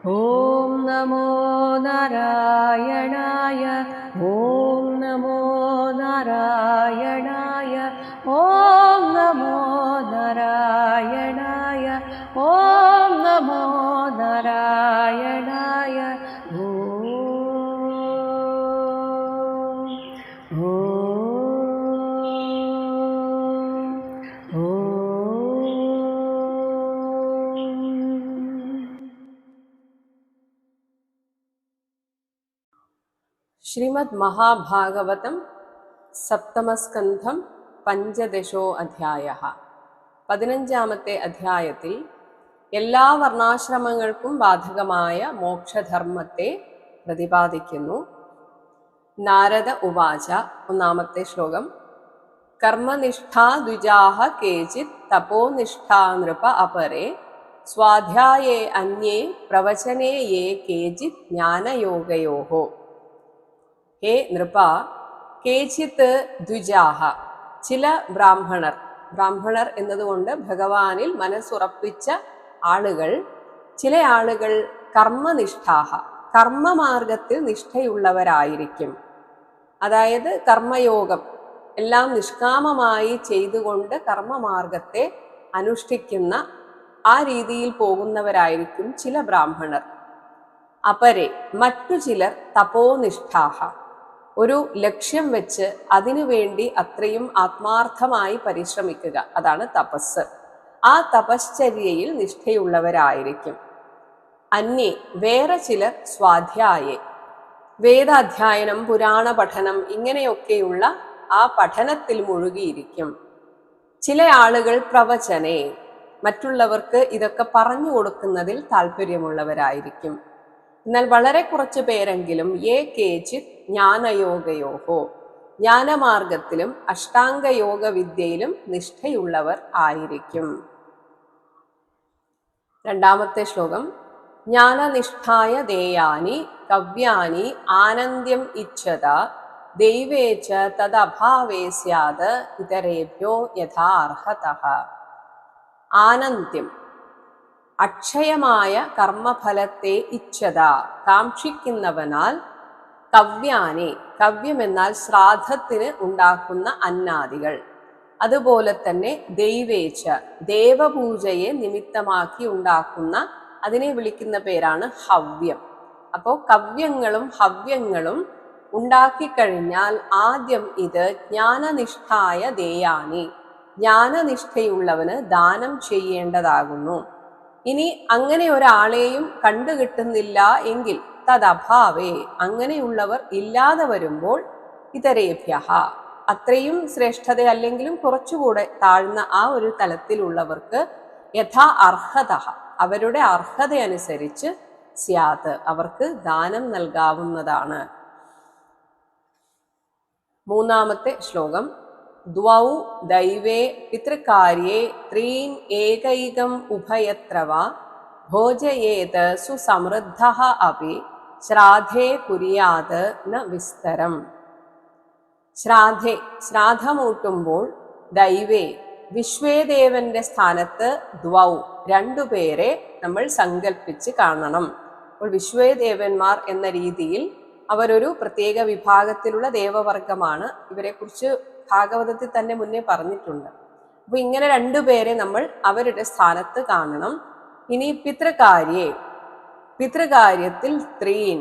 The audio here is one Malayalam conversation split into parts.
ഓം നമോ നാരായണായ. ഓം നമോ നാരായണായ. ഓം നമോ നാരായണായ. ഓം നമോ നാരായണായ. ഓം ശ്രീമദ് മഹാഭാഗവതം സപ്തമസ്കന്ധം പഞ്ചദശോ അധ്യായഃ. 15-ാമത്തെ അധ്യായത്തിൽ എല്ലാ വർണ്ണാശ്രമങ്ങൾക്കും ബാധകമായ മോക്ഷധർമ്മത്തെ പ്രതിപാദിക്കുന്നു. നാരദ ഉവാച. 1-ാമത്തെ ശ്ലോകം. കർമ്മനിഷ്ഠാ ദ്വിജാഃ കേചിത് തപോനിഷ്ഠാ നൃപ അപരേ സ്വാധ്യായേ അന്യേ പ്രവചനേ യേ കേചിത് ജ്ഞാനയോഗയോഃ. ഹേ നൃപ, കേചിത്ത് ദ്വിജാഹ, ചില ബ്രാഹ്മണർ. ബ്രാഹ്മണർ എന്നതുകൊണ്ട് ഭഗവാനിൽ മനസ്സുറപ്പിച്ച ആളുകൾ. ചില ആളുകൾ കർമ്മനിഷ്ഠാഹ, കർമ്മമാർഗത്തിൽ നിഷ്ഠയുള്ളവരായിരിക്കും. അതായത് കർമ്മയോഗം എല്ലാം നിഷ്കാമമായി ചെയ്തുകൊണ്ട് കർമ്മമാർഗത്തെ അനുഷ്ഠിക്കുന്ന ആ രീതിയിൽ പോകുന്നവരായിരിക്കും ചില ബ്രാഹ്മണർ. അപരെ, മറ്റു ചിലർ തപോനിഷ്ഠാഹ, ഒരു ലക്ഷ്യം വെച്ച് അതിനുവേണ്ടി അത്രയും ആത്മാർത്ഥമായി പരിശ്രമിക്കുക, അതാണ് തപസ്. ആ തപശ്ചര്യയിൽ നിഷ്ഠയുള്ളവരായിരിക്കും. അന്യേ, വേറെ ചിലർ സ്വാധ്യായേ, വേദാധ്യയനം, പുരാണ പഠനം, ഇങ്ങനെയൊക്കെയുള്ള ആ പഠനത്തിൽ മുഴുകിയിരിക്കും. ചില ആളുകൾ പ്രവചനേ, മറ്റുള്ളവർക്ക് ഇതൊക്കെ പറഞ്ഞു കൊടുക്കുന്നതിൽ താല്പര്യമുള്ളവരായിരിക്കും. എന്നാൽ വളരെ കുറച്ചു പേരെങ്കിലും യേ കേചിത് ജ്ഞാനയോഗയോഹോ, ജ്ഞാനമാർഗത്തിലും അഷ്ടാംഗയോഗ വിദ്യയിലും നിഷ്ഠയുള്ളവർ ആയിരിക്കും. 2-ാമത്തെ ശ്ലോകം. ജ്ഞാനനിഷ്ഠായ ദേയാനി കവ്യാനി ആനന്ദ്യം ഇച്ഛത ദൈവേച്ച തദഭാവേ സ്യാത് ഇതരേഭ്യോ യഥാ അർഹതഃ. ആനന്ദ്യം, അക്ഷയമായ കർമ്മഫലത്തെ ഇച്ഛത, കാക്ഷിക്കുന്നവനാൽ, കവ്യാനെ, കവ്യമെന്നാൽ ശ്രാദ്ധത്തിന് ഉണ്ടാക്കുന്ന അന്നാദികൾ, അതുപോലെ തന്നെ ദൈവേച്ച, ദേവപൂജയെ നിമിത്തമാക്കി ഉണ്ടാക്കുന്ന, അതിനെ വിളിക്കുന്ന പേരാണ് ഹവ്യം. അപ്പോൾ കവ്യങ്ങളും ഹവ്യങ്ങളും ഉണ്ടാക്കിക്കഴിഞ്ഞാൽ ആദ്യം ഇത് ജ്ഞാനനിഷ്ഠായ ദേയാനി, ജ്ഞാനനിഷ്ഠയുള്ളവന് ദാനം ചെയ്യേണ്ടതാകുന്നു. ഇനി അങ്ങനെ ഒരാളെയും കണ്ടുകിട്ടുന്നില്ല എങ്കിൽ തദഭാവേ, അങ്ങനെയുള്ളവർ ഇല്ലാതെ വരുമ്പോൾ ഇതരേഭ്യഃ, അത്രയും ശ്രേഷ്ഠത അല്ലെങ്കിലും കുറച്ചുകൂടെ താഴ്ന്ന ആ ഒരു തലത്തിലുള്ളവർക്ക് യഥാ അർഹതഃ, അവരുടെ അർഹതയനുസരിച്ച് സ്യാത്, അവർക്ക് ദാനം നൽകാവുന്നതാണ്. 3-ാമത്തെ ശ്ലോകം. ദ്വൗ ദൈവേ പിതൃകാര്യേ ത്രീൻ ഏകൈകം ഉഭയത്ര വാ ഭോജയേത് സുസമൃദ്ധഃ അപി ശ്രാദ്ധേ കുര്യാത് ന വിസ്തരം. ശ്രാദ്ധേ, ശ്രാദ്ധമൂട്ടുമ്പോൾ, ദൈവേ, വിശ്വേദേവന്റെ സ്ഥാനത്ത് ദ്വൗ, രണ്ടുപേരെ നമ്മൾ സങ്കല്പിച്ച് കാണണം. അപ്പോൾ വിശ്വേദേവന്മാർ എന്ന രീതിയിൽ അവരൊരു പ്രത്യേക വിഭാഗത്തിലുള്ള ദേവവർഗമാണ്. ഇവരെക്കുറിച്ച് ഭാഗവതത്തിൽ തന്നെ മുന്നേ പറഞ്ഞിട്ടുണ്ട്. അപ്പൊ ഇങ്ങനെ രണ്ടുപേരെ നമ്മൾ അവരുടെ സ്ഥാനത്ത് കാണണം. ഇനി പിതൃകാര്യേ, പിതൃകാര്യത്തിൽ ത്രീൻ,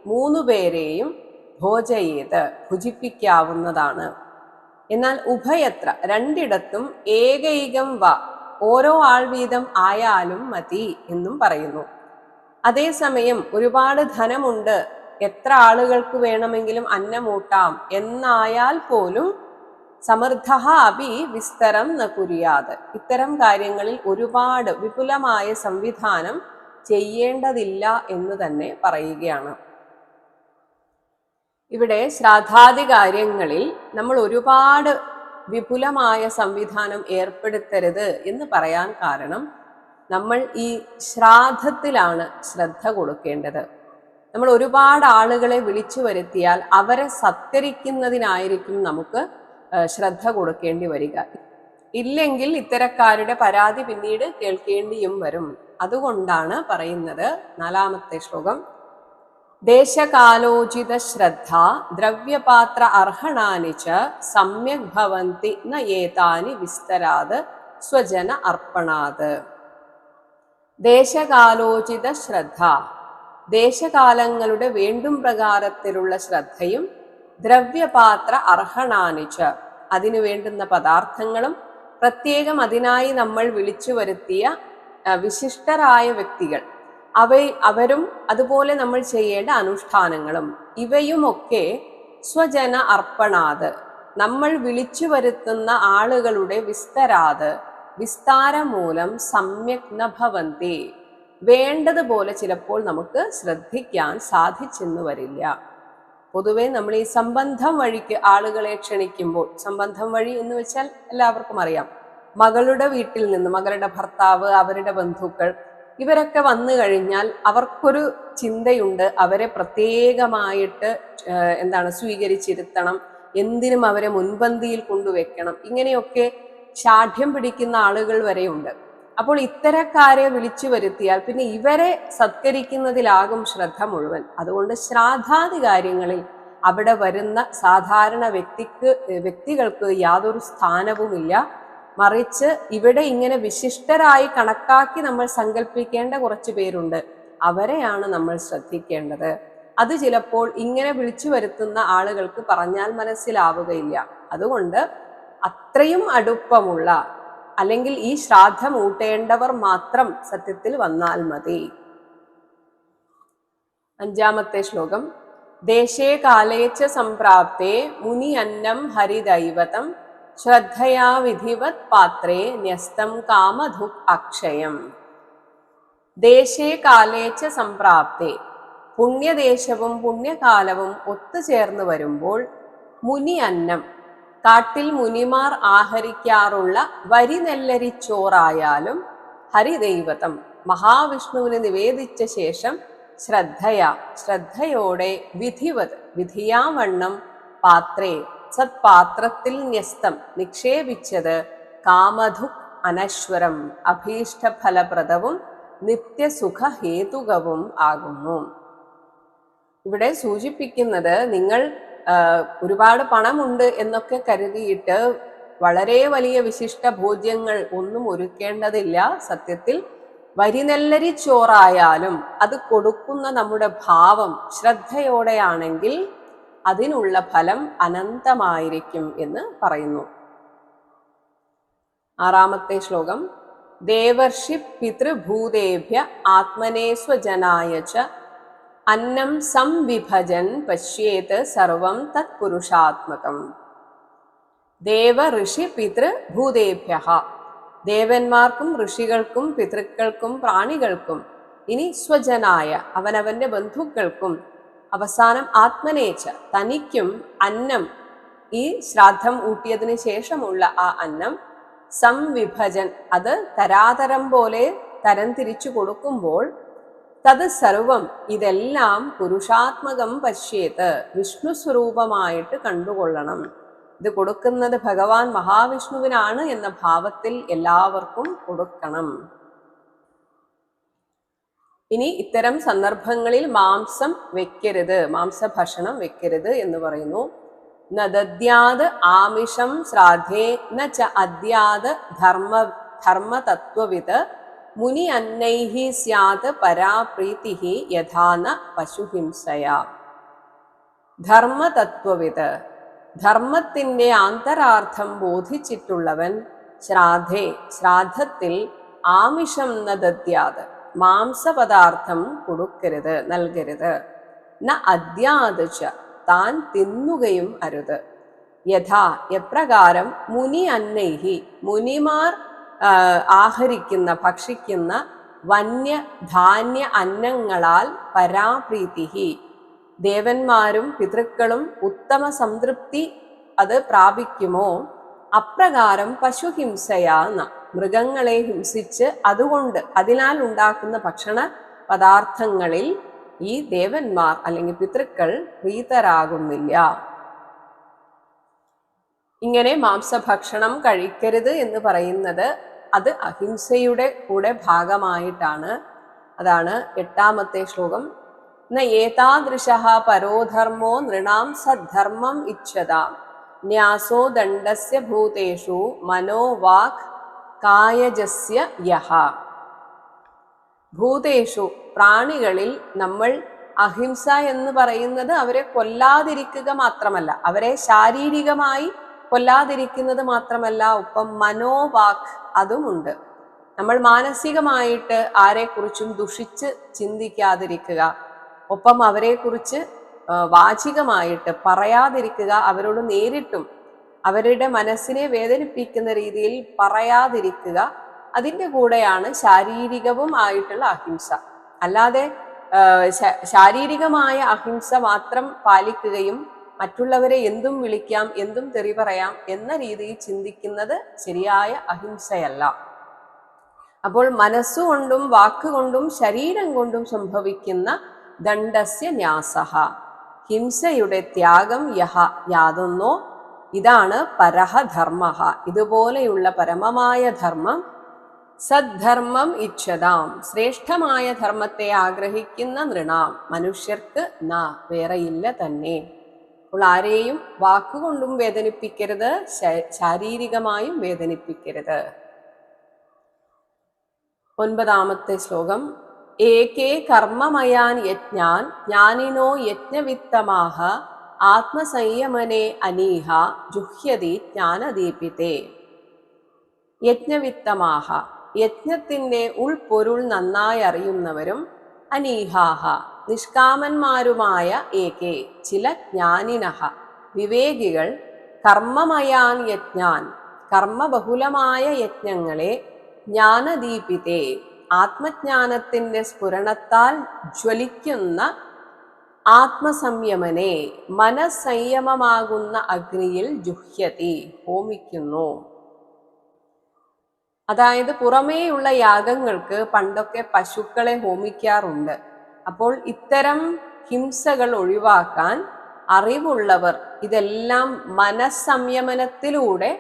3 പേരെയും ഭോജയേത്, ഭുജിപ്പിക്കാവുന്നതാണ്. എന്നാൽ ഉഭയത്ര, രണ്ടിടത്തും ഏകൈകം വ, ഓരോ ആൾ വീതം ആയാലും മതി എന്നും പറയുന്നു. അതേസമയം ഒരുപാട് ധനമുണ്ട്, എത്ര ആളുകൾക്ക് വേണമെങ്കിലും അന്നമൂട്ടാം എന്നായാൽ പോലും സമൃദ്ധഃ അപി വിസ്തരം ന കുര്യാത്, ഇത്തരം കാര്യങ്ങളിൽ ഒരുപാട് വിപുലമായ സംവിധാനം ചെയ്യേണ്ടതില്ല എന്ന് തന്നെ പറയുകയാണ്. ഇവിടെ ശ്രാദ്ധാദി കാര്യങ്ങളിൽ നമ്മൾ ഒരുപാട് വിപുലമായ സംവിധാനം ഏർപ്പെടുത്തരുത് എന്ന് പറയാൻ കാരണം, നമ്മൾ ഈ ശ്രാദ്ധത്തിലാണ് ശ്രദ്ധ കൊടുക്കേണ്ടത്. നമ്മൾ ഒരുപാട് ആളുകളെ വിളിച്ചു വരുത്തിയാൽ അവരെ സത്കരിക്കുന്നതിനായിരിക്കും നമുക്ക് ശ്രദ്ധ കൊടുക്കേണ്ടി വരിക. ഇല്ലെങ്കിൽ ഇത്തരക്കാരുടെ പരാതി പിന്നീട് കേൾക്കേണ്ടിയും വരും. അതുകൊണ്ടാണ് പറയുന്നത് 4-ാമത്തെ ശ്ലോകം, ദേശകാലോചിത ശ്രദ്ധ ദ്രവ്യപാത്ര അർഹണാനി ച സമ്യക് ഭവന്തി ന ഏതാനി വിസ്തരാത് സ്വജന അർപ്പണാത്. ദേശകാലോചിത ശ്രദ്ധ, ദേശകാലങ്ങളുടെ വേണ്ടും പ്രകാരത്തിലുള്ള ശ്രദ്ധയും, ദ്രവ്യപാത്ര അർഹണാനിച്ച, അതിനു വേണ്ടുന്ന പദാർത്ഥങ്ങളും, പ്രത്യേകം അതിനായി നമ്മൾ വിളിച്ചു വരുത്തിയ വിശിഷ്ടരായ വ്യക്തികൾ, അവരും അതുപോലെ നമ്മൾ ചെയ്യേണ്ട അനുഷ്ഠാനങ്ങളും, ഇവയുമൊക്കെ സ്വജന അർപ്പണാത്, നമ്മൾ വിളിച്ചു വരുത്തുന്ന ആളുകളുടെ വിസ്തരാത്, വിസ്താരം മൂലം സമ്യക് ന ഭവന്തി, വേണ്ടതുപോലെ ചിലപ്പോൾ നമുക്ക് ശ്രദ്ധിക്കാൻ സാധിച്ചെന്നു വരില്ല. പൊതുവെ നമ്മൾ ഈ സംബന്ധം വഴിക്ക് ആളുകളെ ക്ഷണിക്കുമ്പോൾ, സംബന്ധം വഴി എന്ന് വെച്ചാൽ എല്ലാവർക്കും അറിയാം, മകളുടെ വീട്ടിൽ നിന്ന് മകളുടെ ഭർത്താവ്, അവരുടെ ബന്ധുക്കൾ, ഇവരൊക്കെ വന്നു കഴിഞ്ഞാൽ അവർക്കൊരു ചിന്തയുണ്ട്, അവരെ പ്രത്യേകമായിട്ട് സ്വീകരിച്ചിരുത്തണം, എന്തിനും അവരെ മുൻപന്തിയിൽ കൊണ്ടുവെക്കണം, ഇങ്ങനെയൊക്കെ ശാഠ്യം പിടിക്കുന്ന ആളുകൾ വരെയുണ്ട്. അപ്പോൾ ഇത്തരക്കാരെ വിളിച്ചു വരുത്തിയാൽ പിന്നെ ഇവരെ സത്കരിക്കുന്നതിലാകും ശ്രദ്ധ മുഴുവൻ. അതുകൊണ്ട് ശ്രാദ്ധാദി കാര്യങ്ങളിൽ അവിടെ വരുന്ന സാധാരണ വ്യക്തികൾക്ക് യാതൊരു സ്ഥാനവുമില്ല. മറിച്ച് ഇവിടെ ഇങ്ങനെ വിശിഷ്ടരായി കണക്കാക്കി നമ്മൾ സങ്കല്പിക്കേണ്ട കുറച്ച് പേരുണ്ട്, അവരെയാണ് നമ്മൾ ശ്രദ്ധിക്കേണ്ടത്. അത് ചിലപ്പോൾ ഇങ്ങനെ വിളിച്ചു വരുത്തുന്ന ആളുകൾക്ക് പറഞ്ഞാൽ മനസ്സിലാവുകയില്ല. അതുകൊണ്ട് അത്രയും അടുപ്പമുള്ള, അല്ലെങ്കിൽ ഈ ശ്രാദ്ധം ഊട്ടേണ്ടവർ മാത്രം സത്യത്തിൽ വന്നാൽ മതി. 5-ാമത്തെ ശ്ലോകം, ദേശേ കാലേച്ച സംപ്രാപ്തേ മുനി അന്നം ഹരിദൈവതം ശ്രദ്ധയാ വിധിവത് പാത്രേ ന്യസ്തം കാമധുക് അക്ഷയം. ദേശേ കാലേച്ച സംപ്രാപ്തേ, പുണ്യദേശവും പുണ്യകാലവും ഒത്തുചേർന്ന് വരുമ്പോൾ, മുനി അന്നം, കാട്ടിൽ മുനിമാർ ആഹരിക്കാറുള്ള വരിനെല്ലരിച്ചോറായാലും, ഹരിദൈവതം, മഹാവിഷ്ണുവിന് നിവേദിച്ച ശേഷം, ശ്രദ്ധയോടെ, വിധിവത്, വിധിയാവണ്ണം, പാത്രേ, സത്പാത്രത്തിൽ ന്യസ്തം, നിക്ഷേപിച്ചത്, കാമധുക് അനശ്വരം, അഭീഷ്ടഫലപ്രദവും നിത്യസുഖഹേതുകവും ആകുന്നു. ഇവിടെ സൂചിപ്പിക്കുന്നത്, നിങ്ങൾ ഒരുപാട് പണമുണ്ട് എന്നൊക്കെ കരുതിയിട്ട് വളരെ വലിയ വിശിഷ്ട ഭോജ്യങ്ങൾ ഒന്നും ഒരുക്കേണ്ടതില്ല. സത്യത്തിൽ വരിനെല്ലരി ചോറായാലും അത് കൊടുക്കുന്ന നമ്മുടെ ഭാവം ശ്രദ്ധയോടെയാണെങ്കിൽ അതിനുള്ള ഫലം അനന്തമായിരിക്കും എന്ന് പറയുന്നു. 6-ാമത്തെ ശ്ലോകം, ദേവർഷി പിതൃഭൂതേഭ്യ ആത്മനേ സ്വജനായ ച അന്നം സംവിഭജൻ പശ്യേത് സർവം തത്പുരുഷാത്മകം. ദേവ ഋഷി പിതൃഭൂതേഭ്യ, ദേവന്മാർക്കും ഋഷികൾക്കും പിതൃക്കൾക്കും പ്രാണികൾക്കും, ഇനി സ്വജനായ അവനവന്റെ ബന്ധുക്കൾക്കും, അവസാനം ആത്മനേച്ച തനിക്കും, അന്നം, ഈ ശ്രാദ്ധം ഊട്ടിയതിന് ശേഷമുള്ള ആ അന്നം, സംവിഭജൻ, അത് തരാതരം പോലെ തരം തിരിച്ചു കൊടുക്കുമ്പോൾ, തത് സർവം, ഇതെല്ലാം പുരുഷാത്മകം പശ്യേത്, വിഷ്ണു സ്വരൂപമായിട്ട് കണ്ടുകൊള്ളണം. ഇത് കൊടുക്കുന്നത് ഭഗവാൻ മഹാവിഷ്ണുവിനാണ് എന്ന ഭാവത്തിൽ എല്ലാവർക്കും കൊടുക്കണം. ഇനി ഇത്തരം സന്ദർഭങ്ങളിൽ മാംസം വെക്കരുത്, മാംസഭക്ഷണം വെക്കരുത് എന്ന് പറയുന്നു. നദദ്യാത് ആമിഷം ശ്രാദ്ധേ ന ച അദ്യാത് ധർമ്മതത്വവിത് മുനി അന്നൈഹി സ്യാത് പരാപ്രീതിഹി യഥാന പശുഹിംസയാ. ധർമ്മതത്വവിത്, ധർമ്മത്തിന്റെ ആന്തരാർത്ഥം ബോധിച്ചിട്ടുള്ളവൻ, ശ്രാദ്ധത്തിൽ ആമിഷം ന ദദ്യാത്, മാംസപദാർത്ഥം കൊടുക്കരുത്, നൽകരുത്. ന അദ്യാത് ച, താൻ തിന്നുകയും അരുത്. യഥാ, എപ്രകാരം, മുനി അന്നൈഹി, മുനിമാർ ആഹരിക്കുന്ന, ഭക്ഷിക്കുന്ന വന്യധാന്യ അന്നങ്ങളാൽ പരാപ്രീതിഹി, ദേവന്മാരും പിതൃക്കളും ഉത്തമ സംതൃപ്തി അത് പ്രാപിക്കുമോ, അപ്രകാരം പശുഹിംസയാന്ന, മൃഗങ്ങളെ ഹിംസിച്ച് അതുകൊണ്ട് അതിനാൽ ഉണ്ടാക്കുന്ന ഭക്ഷണ പദാർത്ഥങ്ങളിൽ ഈ ദേവന്മാർ അല്ലെങ്കിൽ പിതൃക്കൾ പ്രീതരാകുന്നില്ല. ഇങ്ങനെ മാംസഭക്ഷണം കഴിക്കരുത് എന്ന് പറയുന്നത് അത് അഹിംസയുടെ കൂടെ ഭാഗമായിട്ടാണ്. അതാണ് 8ാമത്തെ ശ്ലോകം. ന ഏതാദൃശഃ പരോധർമ്മോ നൃണാം സദ്ധർമ്മം ഇച്ഛതാം ന്യാസോ ദണ്ഡസ്യ ഭൂതേഷു മനോ വാക് കായജസ്യ യഹ. ഭൂതേഷു പ്രാണികളിൽ നമ്മൾ അഹിംസ എന്ന് പറയുന്നത് അവരെ കൊല്ലാതിരിക്കുക മാത്രമല്ല, അവരെ ശാരീരികമായി കൊല്ലാതിരിക്കുന്നത് മാത്രമല്ല, ഒപ്പം മനോവാക് അതുമുണ്ട്. നമ്മൾ മാനസികമായിട്ട് ആരെക്കുറിച്ചും ദുഷിച്ച് ചിന്തിക്കാതിരിക്കുക, ഒപ്പം അവരെക്കുറിച്ച് വാചികമായിട്ട് പറയാതിരിക്കുക, അവരോട് നേരിട്ടും അവരുടെ മനസ്സിനെ വേദനിപ്പിക്കുന്ന രീതിയിൽ പറയാതിരിക്കുക. അതിൻ്റെ കൂടെയാണ് ശാരീരികവും ആയിട്ടുള്ള അഹിംസ. അല്ലാതെ ശാരീരികമായ അഹിംസ മാത്രം പാലിക്കുകയും മറ്റുള്ളവരെ എന്തും വിളിക്കാം, എന്തും തെറി പറയാം എന്ന രീതിയിൽ ചിന്തിക്കുന്നത് ശരിയായ അഹിംസയല്ല. അപ്പോൾ മനസ്സുകൊണ്ടും വാക്കുകൊണ്ടും ശരീരം കൊണ്ടും സംഭവിക്കുന്ന ദണ്ഡസ്യ ന്യാസഃ, ഹിംസയുടെ ത്യാഗം യഹ യാതൊന്നോ, ഇതാണ് പരഹ ധർമ്മഃ, ഇതുപോലെയുള്ള പരമമായ ധർമ്മം. സദ്ധർമ്മം ഇച്ഛതാം, ശ്രേഷ്ഠമായ ധർമ്മത്തെ ആഗ്രഹിക്കുന്ന നൃണാം, മനുഷ്യർക്ക് ന വേറെയില്ല തന്നെ. അപ്പോൾ ആരെയും വാക്കുകൊണ്ടും വേദനിപ്പിക്കരുത്, ശാരീരികമായും വേദനിപ്പിക്കരുത്. 9ാമത്തെ ശ്ലോകം. ഏകേ കർമ്മമയാൻ യജ്ഞാൻ ജ്ഞാനിനോ യജ്ഞവിത്തമാഹ ആത്മസംയമനേ അനീഹ ജുഹ്യതി ജ്ഞാനദീപിതേ. യജ്ഞവിത്തമാഹ, യജ്ഞത്തിന്റെ ഉൾപ്പൊരുൾ നന്നായി അറിയുന്നവരും, അനീഹാഹ നിഷ്കാമന്മാരുമായ, ഏകേ ചില ജ്ഞാനിനഹ വിവേകികൾ, കർമ്മമയാൻ യജ്ഞാൻ കർമ്മബഹുലമായ യജ്ഞങ്ങളെ, ജ്ഞാനദീപിതേ ആത്മജ്ഞാനത്തിന്റെ സ്ഫുരണത്താൽ ജ്വലിക്കുന്ന, ആത്മസംയമനെ മനസ്സംയമമാകുന്ന അഗ്നിയിൽ ജുഹ്യതി ഹോമിക്കുന്നു. അതായത് പുറമേയുള്ള യാഗങ്ങൾക്ക് പണ്ടൊക്കെ പശുക്കളെ ഹോമിക്കാറുണ്ട്. അപ്പോൾ ഇത്തരം ഹിംസകൾ ഒഴിവാക്കാൻ അറിവുള്ളവർ ഇതെല്ലാം മനസ്സംയമനത്തിലൂടെ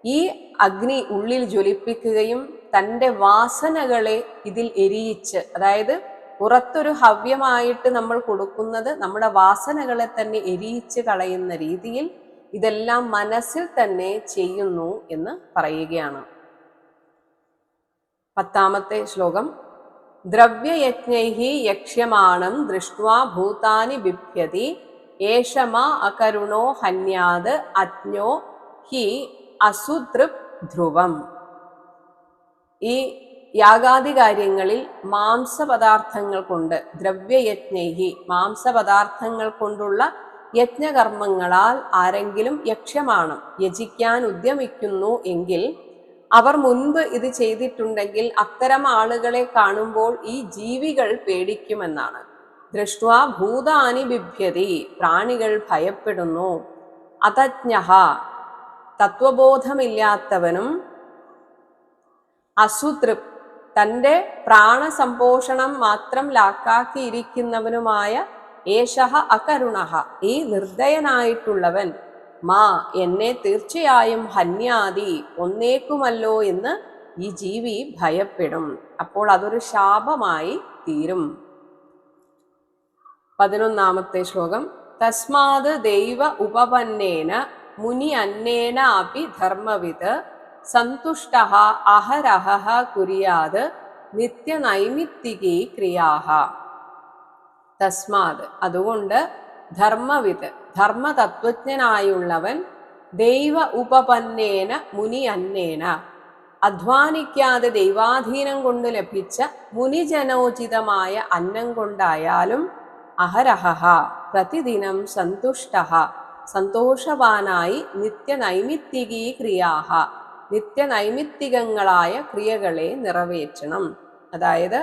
ഈ അഗ്നി ഉള്ളിൽ ജ്വലിപ്പിക്കുകയും തൻ്റെ വാസനകളെ ഇതിൽ എരിയിച്ച്, അതായത് പുറത്തൊരു ഹവ്യമായിട്ട് നമ്മൾ കൊടുക്കുന്നത് നമ്മുടെ വാസനകളെ തന്നെ എരിയിച്ച് കളയുന്ന രീതിയിൽ ഇതെല്ലാം മനസ്സിൽ തന്നെ ചെയ്യുന്നു എന്ന് പറയുകയാണ്. 10ാമത്തെ ശ്ലോകം. ദ്രവ്യയജ്ഞൈഹി യക്ഷ്യമാണം ദൃഷ്ട്വാ ഭൂതാനി ബിഭ്യതി ഏഷമാ അകരുണോ ഹന്യാത് അജ്ഞോ ഹി അസുതൃപ് ധ്രുവം. ഈ യാഗാദി കാര്യങ്ങളിൽ മാംസപദാർത്ഥങ്ങൾ കൊണ്ട്, ദ്രവ്യയജ്ഞൈഹി മാംസപദാർത്ഥങ്ങൾ കൊണ്ടുള്ള യജ്ഞകർമ്മങ്ങളാൽ ആരെങ്കിലും യക്ഷ്യമാണം യജിക്കാൻ ഉദ്യമിക്കുന്നു എങ്കിൽ, അവർ മുൻപ് ഇത് ചെയ്തിട്ടുണ്ടെങ്കിൽ അത്തരം ആളുകളെ കാണുമ്പോൾ ഈ ജീവികൾ പേടിക്കുമെന്നാണ്. ദൃഷ്ട്വാ ഭൂതാനി ബിഭ്യതി, പ്രാണികൾ ഭയപ്പെടുന്നു. അതജ്ഞഃ തത്വബോധമില്ലാത്തവനും, അസുതൃപ് തൻ്റെ പ്രാണസംപോഷണം മാത്രം ലാക്കാക്കിയിരിക്കുന്നവനുമായ, ഏഷഃ അകരുണഃ ഈ നിർദയനായിട്ടുള്ളവൻ, മാ എന്നെ തീർച്ചയായും ഹന്യാദി ഒന്നേക്കുമല്ലോ എന്ന് ഈ ജീവി ഭയപ്പെടും. അപ്പോൾ അതൊരു ശാപമായി തീരും. 11ാമത്തെ ശ്ലോകം. തസ്മാത് ദൈവ ഉപപന്നേന മുനി അന്നേന അപി ധർമ്മവിത് സന്തുഷ്ടഃ അഹരഹഃ കുര്യാത് നിത്യനൈമിത്തികീ ക്രിയാഃ. തസ്മാത് അതുകൊണ്ട്, ധർമ്മവിത് ധർമ്മതത്വജ്ഞനായുള്ളവൻ, ദൈവ ഉപപന്നേന മുനി അന്നേന അധ്വാനിക്കാതെ ദൈവാധീനം കൊണ്ട് ലഭിച്ച മുനിജനോചിതമായ അന്നം കൊണ്ടായാലും, അഹരഹഃ പ്രതിദിനം സന്തുഷ്ടഃ സന്തോഷവാനായി, നിത്യനൈമിത്തികീ ക്രിയാഃ നിത്യനൈമിത്തികങ്ങളായ ക്രിയകളെ നിറവേറ്റണം. അതായത്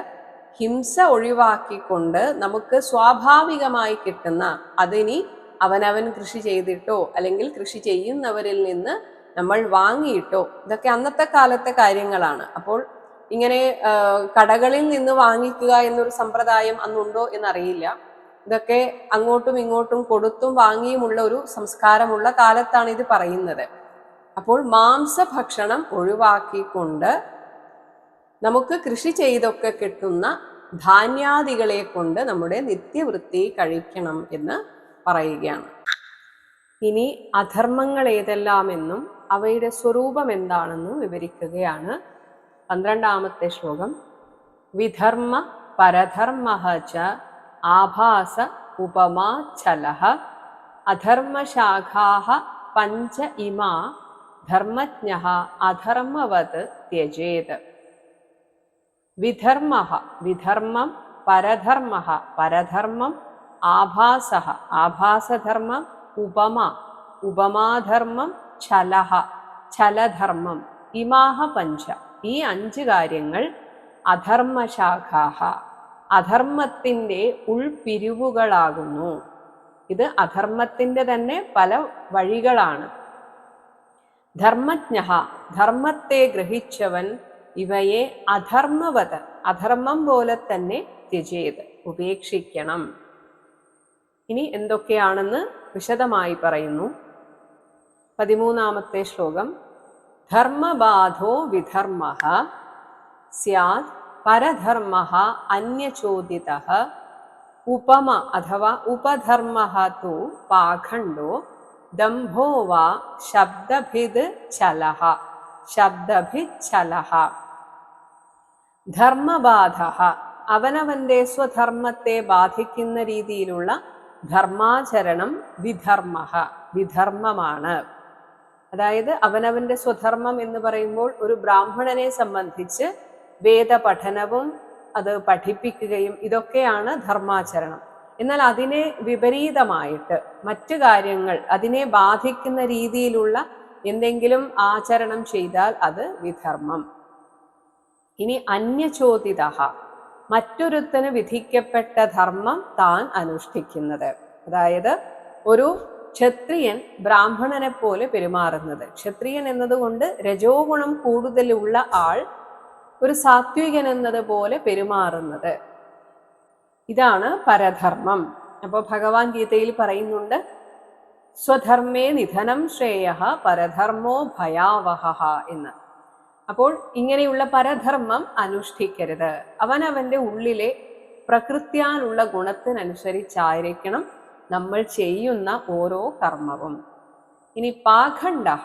ഹിംസ ഒഴിവാക്കിക്കൊണ്ട് നമുക്ക് സ്വാഭാവികമായി കിട്ടുന്ന, അതിനി അവനവൻ കൃഷി ചെയ്തിട്ടോ അല്ലെങ്കിൽ കൃഷി ചെയ്യുന്നവരിൽ നിന്ന് നമ്മൾ വാങ്ങിയിട്ടോ, ഇതൊക്കെ അന്നത്തെ കാലത്തെ കാര്യങ്ങളാണ്. അപ്പോൾ ഇങ്ങനെ കടകളിൽ നിന്ന് വാങ്ങിക്കുക എന്നൊരു സമ്പ്രദായം അന്നുണ്ടോ എന്നറിയില്ല. ഇതൊക്കെ അങ്ങോട്ടും ഇങ്ങോട്ടും കൊടുത്തും വാങ്ങിയുമുള്ള ഒരു സംസ്കാരമുള്ള കാലത്താണ് ഇത് പറയുന്നത്. അപ്പോൾ മാംസഭക്ഷണം ഒഴിവാക്കിക്കൊണ്ട് നമുക്ക് കൃഷി ചെയ്തൊക്കെ കിട്ടുന്ന ധാന്യാദികളെ കൊണ്ട് നമ്മുടെ നിത്യവൃത്തി കഴിക്കണം എന്ന് പറയുകയാണ്. ഇനി അധർമ്മങ്ങൾ ഏതെല്ലാമെന്നും അവയുടെ സ്വരൂപം എന്താണെന്നും വിവരിക്കുകയാണ് 12ാമത്തെ ശ്ലോകം. വിധർമ്മ പരധർമ്മഃ ച ആഭാസ ഉപമാ ഛലഃ അധർമ്മശാഖാഃ പഞ്ച ഇമാ ധർമ്മജ്ഞഃ അധർമ്മവത് ത്യജേത്. വിധർമ്മഃ വിധർമ്മം, പരധർമ്മഃ പരധർമ്മം, ആഭാസഃ ആഭാസധർമ്മം, ഉപമ ഉപമാധർമ്മം, ഛലഃ ഛലധർമ്മം, ഇമാഹ പഞ്ച ഈ 5 കാര്യങ്ങൾ അധർമ്മശാഖാഹ അധർമ്മത്തിൻ്റെ ഉൾപിരിവുകളാകുന്നു. ഇത് അധർമ്മത്തിൻ്റെ തന്നെ പല വഴികളാണ്. ധർമ്മജ്ഞഃ ധർമ്മത്തെ ഗ്രഹിച്ചവൻ ഇവയെ അധർമ്മവത് അധർമ്മം പോലെ തന്നെ ത്യജേത് ഉപേക്ഷിക്കണം. ഇനി എന്തൊക്കെയാണെന്ന് വിശദമായി പറയുന്നു. 13ാമത്തെ ശ്ലോകം. ധർമ്മബാധോ വിധർമ്മഃ സ്യാത് പരധർമ്മഃ അന്യചോദിതഃ ഉപമ അഥവാ ഉപധർമ്മഃ തു പാഖണ്ഡോ ദംഭോ വാ ശബ്ദഭിദ് ഛലഃ ശബ്ദഭിച്ഛലഃ. ധർമ്മബാധഃ അവനവന്റെ സ്വധർമ്മത്തെ ബാധിക്കുന്ന രീതിയിലുള്ള ധർമാചരണം വിധർമ്മഃ വിധർമ്മമാണ്. അതായത് അവനവന്റെ സ്വധർമ്മം എന്ന് പറയുമ്പോൾ ഒരു ബ്രാഹ്മണനെ സംബന്ധിച്ച് വേദപഠനവും അത് പഠിപ്പിക്കുകയും ഇതൊക്കെയാണ് ധർമാചരണം. എന്നാൽ അതിനെ വിപരീതമായിട്ട് മറ്റു കാര്യങ്ങൾ അതിനെ ബാധിക്കുന്ന രീതിയിലുള്ള എന്തെങ്കിലും ആചരണം ചെയ്താൽ അത് വിധർമ്മം. ഇനി അന്യചോദിതഃ മറ്റൊരുത്തന് വിധിക്കപ്പെട്ട ധർമ്മം താൻ അനുഷ്ഠിക്കുന്നത്. അതായത് ഒരു ക്ഷത്രിയൻ ബ്രാഹ്മണനെ പോലെ പെരുമാറുന്നത്. ക്ഷത്രിയൻ എന്നതുകൊണ്ട് രജോ ഗുണം കൂടുതലുള്ള ആൾ ഒരു സാത്വികൻ എന്നതുപോലെ പെരുമാറുന്നത്. ഇതാണ് പരധർമ്മം. അപ്പോൾ ഭഗവാൻ ഗീതയിൽ പറയുന്നുണ്ട്, സ്വധർമ്മേ നിധനം ശ്രേയഃ പരധർമ്മോ ഭയാവഹഃ എന്ന്. അപ്പോൾ ഇങ്ങനെയുള്ള പരധർമ്മം അനുഷ്ഠിക്കരുത്. അവനവന്റെ ഉള്ളിലെ പ്രകൃത്യാനുള്ള ഗുണത്തിനനുസരിച്ചായിരിക്കണം നമ്മൾ ചെയ്യുന്ന ഓരോ കർമ്മവും. ഇനി പാഖണ്ഡഃ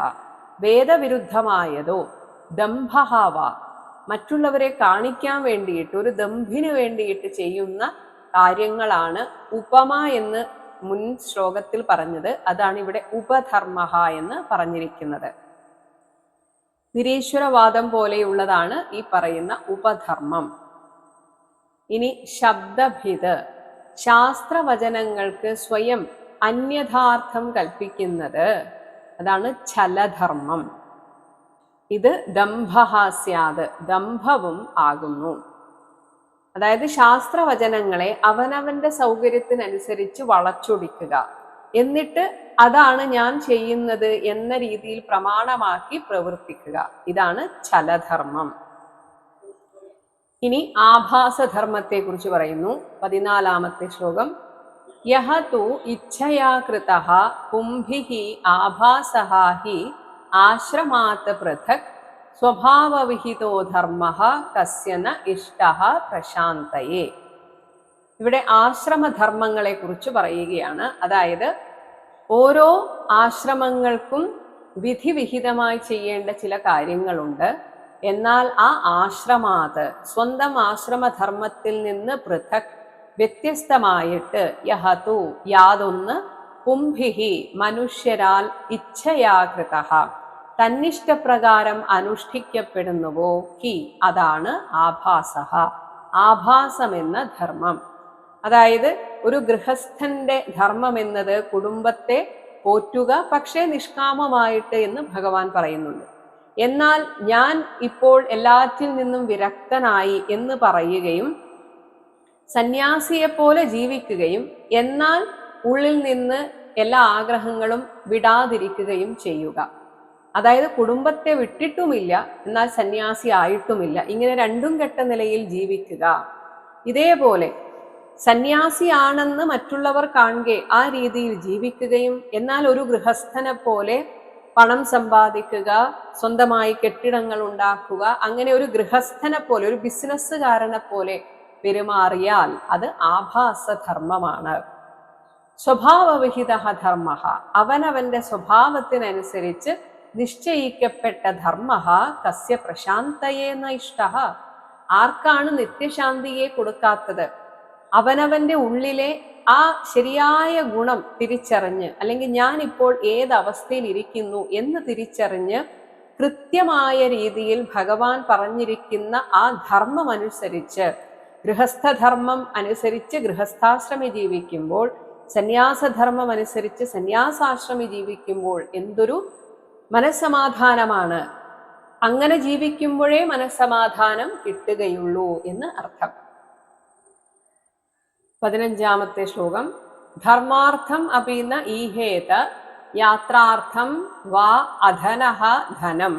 വേദവിരുദ്ധമായതോ ദംഭഃ വാ മറ്റുള്ളവരെ കാണിക്കാൻ വേണ്ടിയിട്ട് ഒരു ദംഭിന് വേണ്ടിയിട്ട് ചെയ്യുന്ന കാര്യങ്ങളാണ് ഉപമ എന്ന് മുൻ ശ്ലോകത്തിൽ പറഞ്ഞത്. അതാണ് ഇവിടെ ഉപധർമ്മഃ എന്ന് പറഞ്ഞിരിക്കുന്നത്. നിരീശ്വരവാദം പോലെയുള്ളതാണ് ഈ പറയുന്ന ഉപധർമ്മം. ഇനി ശബ്ദഭിത് ശാസ്ത്രവചനങ്ങൾക്ക് സ്വയം അന്യഥാർത്ഥം കൽപ്പിക്കുന്നത്, അതാണ് ഛലധർമ്മം. ഇത് ദംഭഹാസ്യാത് ദംഭവും ആകുന്നു. അതായത് ശാസ്ത്രവചനങ്ങളെ അവനവന്റെ സൗകര്യത്തിനനുസരിച്ച് വളച്ചൊടിക്കുക, എന്നിട്ട് അതാണ് ഞാൻ ചെയ്യുന്നത് എന്ന രീതിയിൽ പ്രമാണമാക്കി പ്രവർത്തിക്കുക. ഇതാണ് ഛലധർമ്മം. ഇനി ആഭാസധർമ്മത്തെ കുറിച്ച് പറയുന്നു. 14ാമത്തെ ശ്ലോകം. യഹ തു ഇച്ഛയാ കൃതഃ പുംഭിഃ ആഭാസഃ ഹി ആശ്രമാത് പൃഥക് സ്വഭാവവിഹിതോ ധർമ്മഃ കസ്യന ഇഷ്ടഃ പ്രശാന്തയേ. ഇവിടെ ആശ്രമധർമ്മങ്ങളെ കുറിച്ച് പറയുകയാണ്. അതായത് ഓരോ ആശ്രമങ്ങൾക്കും വിധിവിഹിതമായി ചെയ്യേണ്ട ചില കാര്യങ്ങളുണ്ട്. എന്നാൽ ആ ആശ്രമാത് സ്വന്തം ആശ്രമധർമ്മത്തിൽ നിന്ന് പൃഥക് വ്യത്യസ്തമായിട്ട് യഹതു യാതൊന്ന് പുംഭിഹി മനുഷ്യരാൽ ഇച്ഛയാകൃതഃ തന്നിഷ്ടപ്രകാരം അനുഷ്ഠിക്കപ്പെടുന്നുവോ ഹി അതാണ് ആഭാസഃ ആഭാസമെന്ന ധർമ്മം. അതായത് ഒരു ഗൃഹസ്ഥന്റെ ധർമ്മം എന്നത് കുടുംബത്തെ പോറ്റുക, പക്ഷേ നിഷ്കാമമായിട്ട് എന്ന് ഭഗവാൻ പറയുന്നുണ്ട്. എന്നാൽ ഞാൻ ഇപ്പോൾ എല്ലാറ്റിൽ നിന്നും വിരക്തനായി എന്ന് പറയുകയും സന്യാസിയെപ്പോലെ ജീവിക്കുകയും എന്നാൽ ഉള്ളിൽ നിന്ന് എല്ലാ ആഗ്രഹങ്ങളും വിടാതിരിക്കുകയും ചെയ്യുക. അതായത് കുടുംബത്തെ വിട്ടിട്ടുമില്ല എന്നാൽ സന്യാസി ആയിട്ടുമില്ല, ഇങ്ങനെ രണ്ടും കെട്ട നിലയിൽ ജീവിക്കുക. ഇതേപോലെ സന്യാസിയാണെന്ന് മറ്റുള്ളവർ കാണുകെ ആ രീതിയിൽ ജീവിക്കുകയും, എന്നാൽ ഒരു ഗൃഹസ്ഥനെ പോലെ പണം സമ്പാദിക്കുക, സ്വന്തമായി കെട്ടിടങ്ങൾ ഉണ്ടാക്കുക, അങ്ങനെ ഒരു ഗൃഹസ്ഥനെ പോലെ, ഒരു ബിസിനസ്സുകാരനെ പോലെ പെരുമാറിയാൽ അത് ആഭാസധർമ്മമാണ്. സ്വഭാവവിഹിത ധർമ്മ, അവനവന്റെ സ്വഭാവത്തിനനുസരിച്ച് നിശ്ചയിക്കപ്പെട്ട ധർമ്മ കസ്യ പ്രശാന്തയേ നൈഷ്ട, ആർക്കാണ് നിത്യശാന്തിയെ കൊടുക്കാത്തത്? അവനവന്റെ ഉള്ളിലെ ആ ശരിയായ ഗുണം തിരിച്ചറിഞ്ഞ്, അല്ലെങ്കിൽ ഞാൻ ഇപ്പോൾ ഏത് അവസ്ഥയിൽ ഇരിക്കുന്നു എന്ന് തിരിച്ചറിഞ്ഞ് കൃത്യമായ രീതിയിൽ ഭഗവാൻ പറഞ്ഞിരിക്കുന്ന ആ ധർമ്മം അനുസരിച്ച്, ഗൃഹസ്ഥധർമ്മം അനുസരിച്ച് ഗൃഹസ്ഥാശ്രമി ജീവിക്കുമ്പോൾ, സന്യാസധർമ്മം അനുസരിച്ച് സന്യാസാശ്രമി ജീവിക്കുമ്പോൾ എന്തൊരു മനസ്സമാധാനമാണ്. അങ്ങനെ ജീവിക്കുമ്പോഴേ മനസ്സമാധാനം കിട്ടുകയുള്ളൂ എന്ന് അർത്ഥം. 15-ാമത്തെ ശ്ലോകം. ധർമാർത്ഥം അപി ന ഈഹേത യാത്രാർത്ഥം വാ അധനഃ ധനം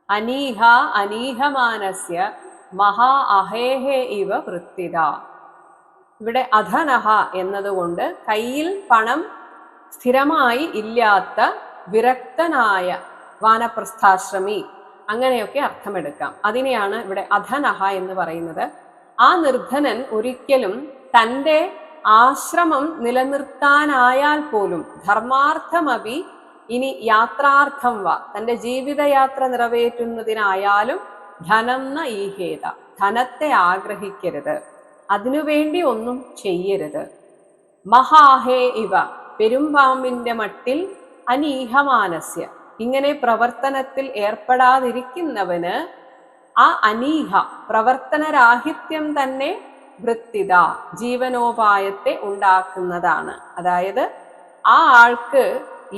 അനീഹ അനീഹമാനസ്യ മഹാ അഹേഹേ ഇവ വൃത്തിത. ഇവിടെ അധനഃ എന്നതുകൊണ്ട് കയ്യിൽ പണം സ്ഥിരമായി ഇല്ലാത്ത വിരക്തനായ വാനപ്രസ്ഥാശ്രമി, അങ്ങനെയൊക്കെ അർത്ഥമെടുക്കാം. അതിനെയാണ് ഇവിടെ അധനഃ എന്ന് പറയുന്നത്. ആ നിർധനൻ ഒരിക്കലും തൻ്റെ ആശ്രമം നിലനിർത്താനായാൽ പോലും ധർമാർത്ഥമപി, ഇനി യാത്രാർത്ഥം വ, തൻ്റെ ജീവിതയാത്ര നിറവേറ്റുന്നതിനായാലും ധനം ന ഈഹേത, ധനത്തെ ആഗ്രഹിക്കരുത്, അതിനുവേണ്ടി ഒന്നും ചെയ്യരുത്. മഹാഹേ ഇവ, പെരുമ്പാമ്പിന്റെ മട്ടിൽ അനീഹമാനസ്യ, ഇങ്ങനെ പ്രവർത്തനത്തിൽ ഏർപ്പെടാതിരിക്കുന്നവന് ആ അനീഹ, പ്രവർത്തനരാഹിത്യം തന്നെ വൃത്തിത, ജീവനോപായത്തെ ഉണ്ടാക്കുന്നതാണ്. അതായത് ആ ആൾക്ക്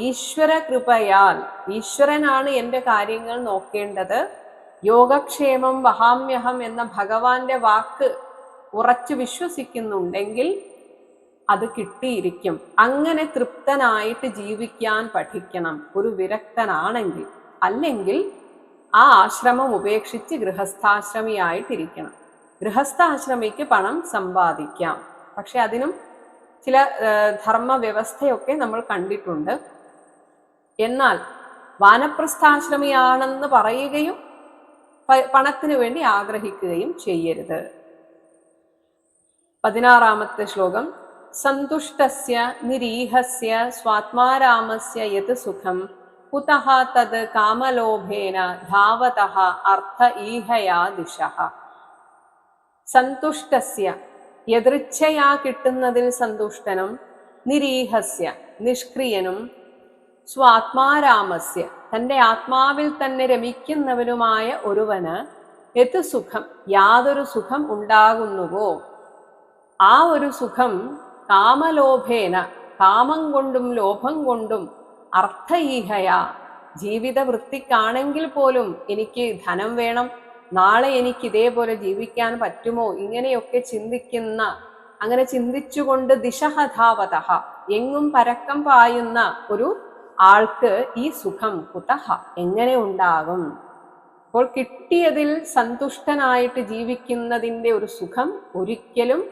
ഈശ്വര കൃപയാൽ, ഈശ്വരനാണ് എൻ്റെ കാര്യങ്ങൾ നോക്കേണ്ടത്, യോഗക്ഷേമം വഹാമ്യഹം എന്ന ഭഗവാന്റെ വാക്ക് ഉറച്ചു വിശ്വസിക്കുന്നുണ്ടെങ്കിൽ അത് കിട്ടിയിരിക്കും. അങ്ങനെ തൃപ്തനായിട്ട് ജീവിക്കാൻ പഠിക്കണം ഒരു വിരക്തനാണെങ്കിൽ. അല്ലെങ്കിൽ ആ ആശ്രമം ഉപേക്ഷിച്ച് ഗൃഹസ്ഥാശ്രമിയായിട്ടിരിക്കണം. ഗൃഹസ്ഥാശ്രമിക്ക് പണം സമ്പാദിക്കാം, പക്ഷെ അതിനും ചില ധർമ്മ വ്യവസ്ഥയൊക്കെ നമ്മൾ കണ്ടിട്ടുണ്ട്. എന്നാൽ വാനപ്രസ്ഥാശ്രമിയാണെന്ന് പറയുകയും പണത്തിന് വേണ്ടി ആഗ്രഹിക്കുകയും ചെയ്യരുത്. 16-ാമത്തെ ശ്ലോകം. സന്തുഷ്ടസ്യ നിരീഹസ്യ സ്വാത്മാരാമസ്യ യത് സുഖം കുതഃ തത് കാമലോഭേന ധാവതഃ അർത്ഥ ഈഹയാ ദിശഃ. സന്തുഷ്ടസ്യ, യദൃച്ഛയാ കിട്ടുന്നതിൽ സന്തുഷ്ടനും, നിരീഹസ്യ, നിഷ്ക്രിയനും, സ്വാത്മാരാമസ്യ, തൻ്റെ ആത്മാവിൽ തന്നെ രമിക്കുന്നവനുമായ ഒരുവന് യത് സുഖം, യാതൊരു സുഖം ഉണ്ടാകുന്നുവോ ആ ഒരു സുഖം കാമലോഭേന, കാമം കൊണ്ടും ലോഭം കൊണ്ടും, അർത്ഥഈഹയ, ജീവിത വൃത്തിക്കാണെങ്കിൽ പോലും എനിക്ക് ധനം വേണം, നാളെ എനിക്ക് ഇതേപോലെ ജീവിക്കാൻ പറ്റുമോ, ഇങ്ങനെയൊക്കെ ചിന്തിക്കുന്ന, അങ്ങനെ ചിന്തിച്ചുകൊണ്ട് ദിശഹധാവതഃ, എങ്ങും പരക്കം പായുന്ന ഒരു ആൾക്ക് ഈ സുഖം കുതഃ, എങ്ങനെ ഉണ്ടാകും? അപ്പോൾ കിട്ടിയതിൽ സന്തുഷ്ടനായിട്ട് ജീവിക്കുന്നതിൻ്റെ ഒരു സുഖം ഒരിക്കലും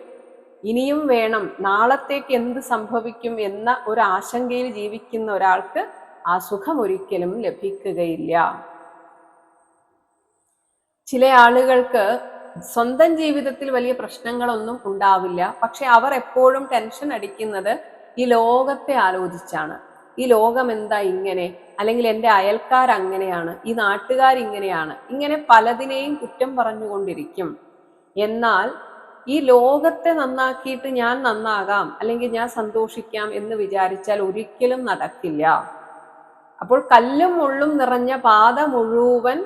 ഇനിയും വേണം, നാളത്തേക്ക് എന്ത് സംഭവിക്കും എന്ന ഒരു ആശങ്കയിൽ ജീവിക്കുന്ന ഒരാൾക്ക് ആ സുഖം ഒരിക്കലും ലഭിക്കുകയില്ല. ചില ആളുകൾക്ക് സ്വന്തം ജീവിതത്തിൽ വലിയ പ്രശ്നങ്ങളൊന്നും ഉണ്ടാവില്ല, പക്ഷെ അവർ എപ്പോഴും ടെൻഷൻ അടിക്കുന്നത് ഈ ലോകത്തെ ആലോചിച്ചാണ്. ഈ ലോകം എന്താ ഇങ്ങനെ, അല്ലെങ്കിൽ എൻ്റെ അയൽക്കാർ അങ്ങനെയാണ്, ഈ നാട്ടുകാരിങ്ങനെയാണ്, ഇങ്ങനെ പലതിനെയും കുറ്റം പറഞ്ഞുകൊണ്ടിരിക്കും. എന്നാൽ ഈ ലോകത്തെ നന്നാക്കിയിട്ട് ഞാൻ നന്നാകാം, അല്ലെങ്കിൽ ഞാൻ സന്തോഷിക്കാം എന്ന് വിചാരിച്ചാൽ ഒരിക്കലും നടക്കില്ല. അപ്പോൾ കല്ലും മുള്ളും നിറഞ്ഞ പാത മുഴുവൻ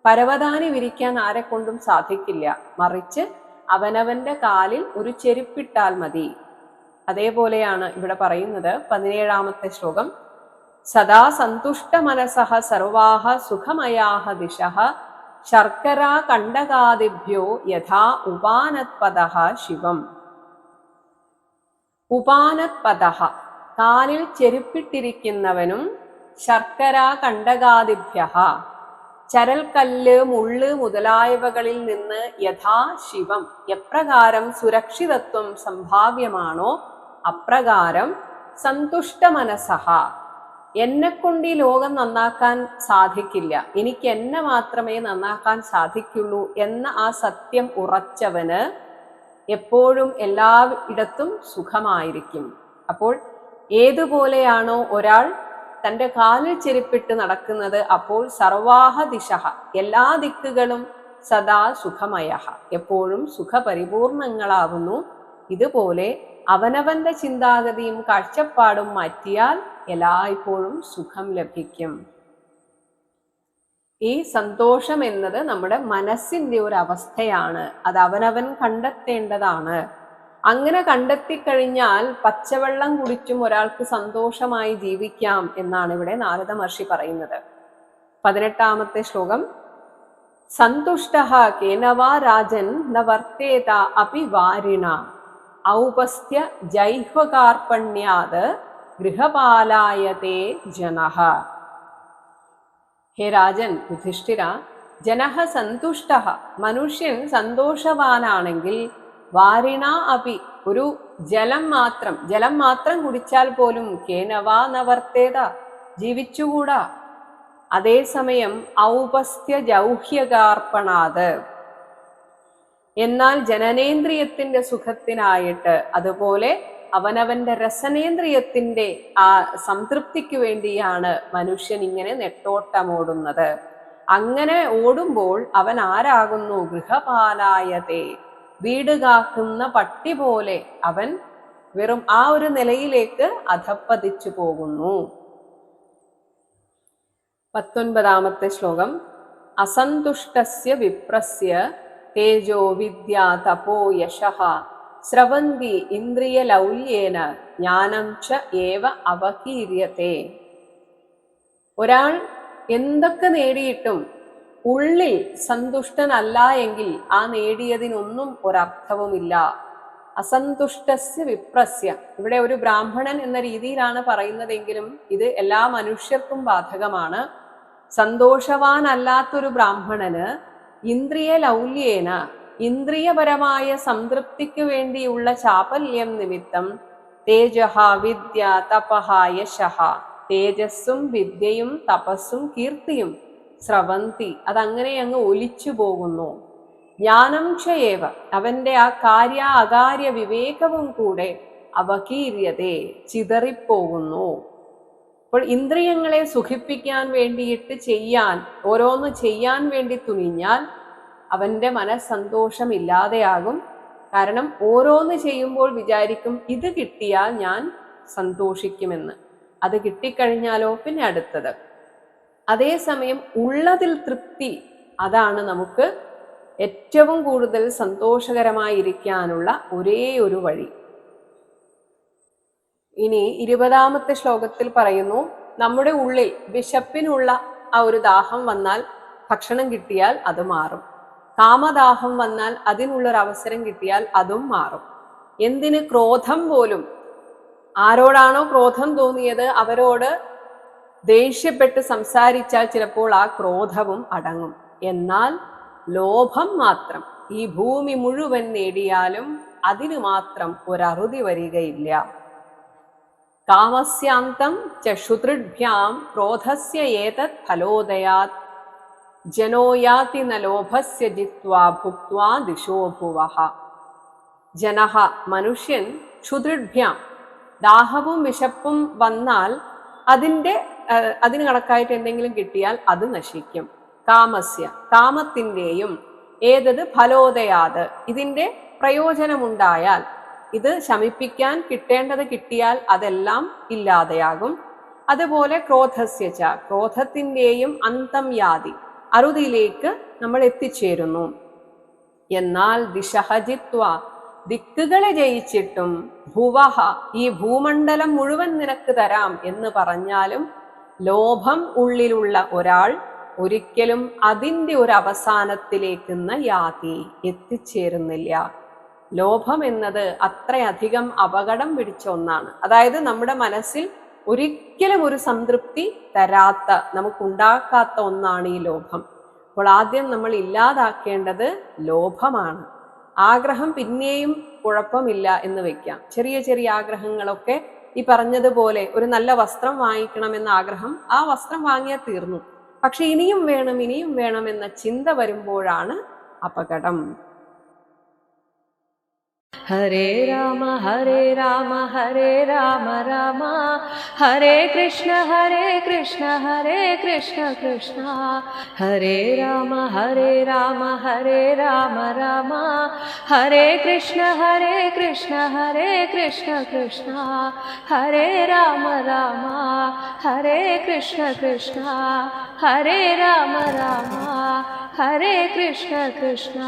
പരവതാനി വിരിക്കാൻ ആരെക്കൊണ്ടും സാധിക്കില്ല. മറിച്ച് അവനവന്റെ കാലിൽ ഒരു ചെരുപ്പിട്ടാൽ മതി. അതേപോലെയാണ് ഇവിടെ പറയുന്നത് 17-ാമത്തെ ശ്ലോകം. സദാ സന്തുഷ്ട മനസഃ സർവാഹ സുഖമയാഹ ദിശഃ ശർക്കരാ കണ്ടകാദിഭ്യോ യഥാ ഉപാനത്പദഃ ശിവം. ഉപാനത്പദഃ, കാലിൽ ചെരുപ്പിട്ടിരിക്കുന്നവനും, ശർക്കരാ കണ്ടകാദിഭ്യഃ, ചരൽക്കല്ല്, മുള്ള് മുതലായവകളിൽ നിന്ന് യഥാശിവം എപ്രകാരം സുരക്ഷിതത്വം സംഭാവ്യമാണോ അപ്രകാരം സന്തുഷ്ട മനസ്സഹ, എന്നെക്കൊണ്ട് ഈ ലോകം നന്നാക്കാൻ സാധിക്കില്ല, എനിക്ക് എന്നെ മാത്രമേ നന്നാക്കാൻ സാധിക്കുള്ളൂ എന്ന ആ സത്യം ഉറച്ചവന് എപ്പോഴും എല്ലായിടത്തും സുഖമായിരിക്കും. അപ്പോൾ ഏതുപോലെയാണോ ഒരാൾ തൻ്റെ കാലിൽ ചെരുപ്പിട്ട് നടക്കുന്നത്, അപ്പോൾ സർവാഹ ദിശഃ, എല്ലാ ദിക്കുകളും സദാ സുഖമയ, എപ്പോഴും സുഖപരിപൂർണങ്ങളാവുന്നു. ഇതുപോലെ അവനവന്റെ ചിന്താഗതിയും കാഴ്ചപ്പാടും മാറ്റിയാൽ എല്ലായ്പ്പോഴും സുഖം ലഭിക്കും. ഈ സന്തോഷം എന്നത് നമ്മുടെ മനസ്സിന്റെ ഒരു അവസ്ഥയാണ്. അത് അവനവൻ കണ്ടെത്തേണ്ടതാണ്. അങ്ങനെ കണ്ടെത്തിക്കഴിഞ്ഞാൽ പച്ചവെള്ളം കുടിച്ചും ഒരാൾക്ക് സന്തോഷമായി ജീവിക്കാം എന്നാണ് ഇവിടെ നാരദ മഹർഷി പറയുന്നത്. 18ാമത്തെ ശ്ലോകം. സന്തുഷ്ടഃ കേനവാ രാജൻ ന വർത്തേത അപി വാരിണ ഔപസ്ഥ്യ ജൈഹ്വകാർപ്പണ്യാത് ഗൃഹപാലായതേ ജനഃ. ഹേ രാജൻ യുധിഷ്ഠിര, ജനഃ സന്തുഷ്ടഃ, മനുഷ്യൻ സന്തോഷവാനാണെങ്കിൽ വാരിണ അപി, ഒരു ജലം മാത്രം കുടിച്ചാൽ പോലും കേനവാ നവർത്തേത, ജീവിച്ചുകൂടാ. അതേസമയം ഔപസ്ഥ്യ ജൗഹ്യകാർപ്പണാത്, എന്നാൽ ജനനേന്ദ്രിയത്തിന്റെ സുഖത്തിനായിട്ട്, അതുപോലെ അവനവന്റെ രസനേന്ദ്രിയത്തിന്റെ ആ സംതൃപ്തിക്ക് വേണ്ടിയാണ് മനുഷ്യൻ ഇങ്ങനെ നെട്ടോട്ടമോടുന്നത്. അങ്ങനെ ഓടുമ്പോൾ അവൻ ആരാകുന്നു? ഗൃഹപാലായതേ, വീട് കാക്കുന്ന പട്ടി പോലെ അവൻ വെറും ആ ഒരു നിലയിലേക്ക് അധപ്പതിച്ചു പോകുന്നു. 19ാമത്തെ ശ്ലോകം. അസന്തുഷ്ടസ്യ വിപ്രസ്യ തേജോ വിദ്യാ തപോ യശഃ സ്രവന്തി ഇന്ദ്രിയലൗല്യേന ജ്ഞാനം ച ഏവ അവകീര്യത്തെ. ഒരാൾ എന്തൊക്കെ നേടിയിട്ടും ഉള്ളിൽ സന്തുഷ്ടനല്ല എങ്കിൽ ആ നേടിയതിനൊന്നും ഒരർത്ഥവുമില്ല. അസന്തുഷ്ടസ്യ വിപ്രസ്യ, ഇവിടെ ഒരു ബ്രാഹ്മണൻ എന്ന രീതിയിലാണ് പറയുന്നതെങ്കിലും ഇത് എല്ലാ മനുഷ്യർക്കും ബാധകമാണ്. സന്തോഷവാനല്ലാത്തൊരു ബ്രാഹ്മണന് ഇന്ദ്രിയ ലൗല്യേന, ഇന്ദ്രിയപരമായ സംതൃപ്തിക്ക് വേണ്ടിയുള്ള ചാപല്യം നിമിത്തം തേജഃ വിദ്യ തപഃ യശഃ, തേജസ്സും വിദ്യയും തപസ്സും കീർത്തിയും സ്രവന്തി, അതങ്ങനെ അങ്ങ് ഒലിച്ചു പോകുന്നു. ജ്ഞാനം ചയേവ, അവന്റെ ആ കാര്യ അകാര്യ വിവേകവും കൂടെ അവകീര്യതേ, ചിതറിപ്പോകുന്നു. അപ്പോൾ ഇന്ദ്രിയങ്ങളെ സുഖിപ്പിക്കാൻ വേണ്ടിയിട്ട് ഓരോന്ന് ചെയ്യാൻ വേണ്ടി തുനിഞ്ഞാൽ അവന്റെ മനസ്സന്തോഷം ഇല്ലാതെയാകും. കാരണം ഓരോന്ന് ചെയ്യുമ്പോൾ വിചാരിക്കും ഇത് കിട്ടിയാൽ ഞാൻ സന്തോഷിക്കുമെന്ന്, അത് കിട്ടിക്കഴിഞ്ഞാലോ പിന്നെ അടുത്തത്. അതേസമയം ഉള്ളതിൽ തൃപ്തി, അതാണ് നമുക്ക് ഏറ്റവും കൂടുതൽ സന്തോഷകരമായിരിക്കാനുള്ള ഒരേ ഒരു വഴി. ഇനി 20ാമത്തെ ശ്ലോകത്തിൽ പറയുന്നു, നമ്മുടെ ഉള്ളിൽ വിശപ്പിനുള്ള ആ ഒരു ദാഹം വന്നാൽ ഭക്ഷണം കിട്ടിയാൽ അത് മാറും. കാമദാഹം വന്നാൽ അതിനുള്ളൊരു അവസരം കിട്ടിയാൽ അതും മാറും. എന്തിന്? ക്രോധം പോലും, ആരോടാണോ ക്രോധം തോന്നിയത് അവരോട് ദേഷ്യപ്പെട്ട് സംസാരിച്ചാൽ ചിലപ്പോൾ ആ ക്രോധവും അടങ്ങും. എന്നാൽ ലോഭം മാത്രം, ഈ ഭൂമി മുഴുവൻ നേടിയാലും അതിന് മാത്രം ഒരറുതി വരികയില്ല. കാമസ്യാന്തം ചക്ഷുതൃഭ്യാം ക്രോധസ്യ ഏതത് ഫലോദയാത് ജനോയാതി ന ലോഭസ്യ ജിത്വാ ഭുക്ത്വാ ദിശോ ഭുവഃ. ജനഃ, മനുഷ്യൻ, ക്ഷുതൃഭ്യാം, ദാഹവും വിശപ്പും വന്നാൽ അതിന് കണക്കായിട്ട് എന്തെങ്കിലും കിട്ടിയാൽ അത് നശിക്കും. കാമസ്യ, കാമത്തിൻ്റെയും, ഏതത് ഫലോദയാത്, ഇതിൻ്റെ പ്രയോജനമുണ്ടായാൽ, ഇത് ശമിപ്പിക്കാൻ കിട്ടേണ്ടത് കിട്ടിയാൽ അതെല്ലാം ഇല്ലാതെയാകും. അതുപോലെ ക്രോധസ്യ ച, ക്രോധത്തിൻ്റെയും അന്തം യാതി, അറുതിയിലേക്ക് നമ്മൾ എത്തിച്ചേരുന്നു. എന്നാൽ ദിശഃ ജിത്വാ, ദിക്കുകളെ ജയിച്ചിട്ടും ഭുവഃ, ഈ ഭൂമണ്ഡലം മുഴുവൻ നിനക്ക് തരാം എന്ന് പറഞ്ഞാലും ലോഭം ഉള്ളിലുള്ള ഒരാൾ ഒരിക്കലും അതിൻ്റെ ഒരു അവസാനത്തിലേക്ക് യാതി, എത്തിച്ചേരുന്നില്ല. ലോഭം എന്നത് അത്രയധികം അപകടം പിടിച്ച ഒന്നാണ്. അതായത് നമ്മുടെ മനസ്സിൽ ഒരിക്കലും ഒരു സംതൃപ്തി തരാത്ത, നമുക്കുണ്ടാക്കാത്ത ഒന്നാണ് ഈ ലോഭം. അപ്പോൾ ആദ്യം നമ്മൾ ഇല്ലാതാക്കേണ്ടത് ലോഭമാണ്. ആഗ്രഹം പിന്നെയും കുഴപ്പമില്ല എന്ന് വെക്കാം. ചെറിയ ചെറിയ ആഗ്രഹങ്ങളൊക്കെ ഈ പറഞ്ഞതുപോലെ ഒരു നല്ല വസ്ത്രം വാങ്ങിക്കണമെന്ന ആഗ്രഹം, ആ വസ്ത്രം വാങ്ങിയാൽ തീർന്നു. പക്ഷെ ഇനിയും വേണം എന്ന ചിന്ത വരുമ്പോഴാണ് അപകടം. ഹരേ രാമ ഹരേ രാമ ഹരേ രാമ രാമ ഹരേ കൃഷ്ണ ഹരേ കൃഷ്ണ ഹരേ കൃഷ്ണ കൃഷ്ണ ഹരേ രാമ ഹരേ രാമ ഹരേ രാമ രാമ ഹരേ കൃഷ്ണ ഹരേ കൃഷ്ണ ഹരേ കൃഷ്ണ കൃഷ്ണ ഹരേ രാമ രാമ ഹരേ കൃഷ്ണ കൃഷ്ണ ഹരേ രാമ രാമ ഹരേ കൃഷ്ണ കൃഷ്ണ.